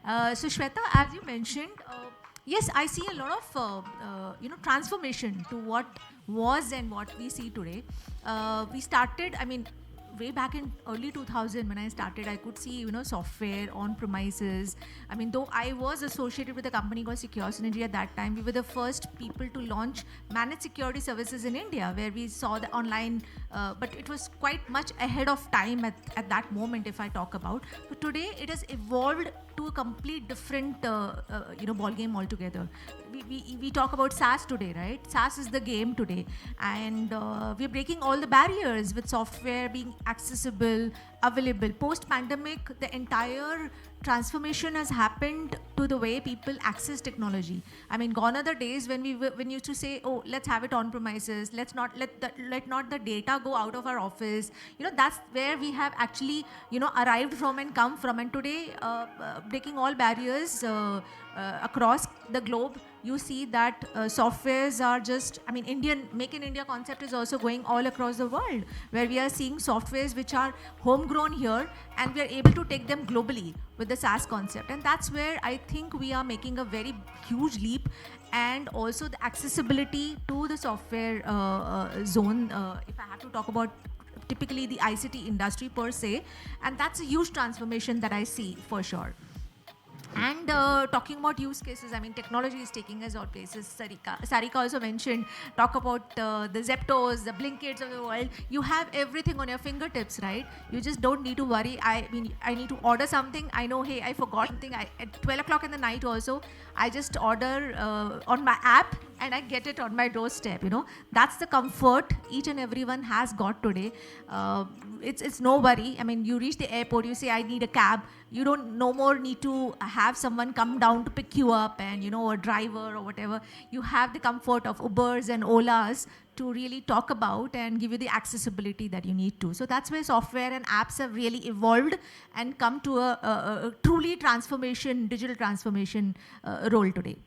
So Shweta, as you mentioned, yes, I see a lot of transformation to what was and what we see today. We started, I mean, way back in early 2000 when I started, I could see software on premises. I mean, though I was associated with a company called Secure Synergy at that time, we were the first people to launch managed security services in India, where we saw the online, but it was quite much ahead of time at that moment, if I talk about. But today it has evolved to a complete different ball game altogether. We talk about SaaS today, right? SaaS is the game today, and we're breaking all the barriers with software being accessible, available. Post pandemic, the entire transformation has happened to the way people access technology. I mean, gone are the days when when used to say, oh, let's have it on premises, let's not let not the data go out of our office. That's where we have actually arrived from and come from. And today, breaking all barriers across the globe, you see that softwares are just, I mean, Indian Make in India concept is also going all across the world, where we are seeing softwares which are homegrown here, and we are able to take them globally with the SaaS concept. And that's where I think we are making a very huge leap, and also the accessibility to the software zone. If I have to talk about typically the ICT industry per se, and that's a huge transformation that I see for sure. And talking about use cases, I mean, technology is taking us all places. Sarika also mentioned, talk about the Zeptos, the Blinkits of the world. You have everything on your fingertips, right? You just don't need to worry. I mean, I need to order something. I know, hey, I forgot something. At 12 o'clock in the night also, I just order on my app, and I get it on my doorstep. That's the comfort each and everyone has got today. It's no worry. I mean, you reach the airport, you say, I need a cab. You don't no more need to have someone come down to pick you up, and a driver or whatever. You have the comfort of Ubers and Olas to really talk about and give you the accessibility that you need to. So that's where software and apps have really evolved and come to a truly digital transformation role today.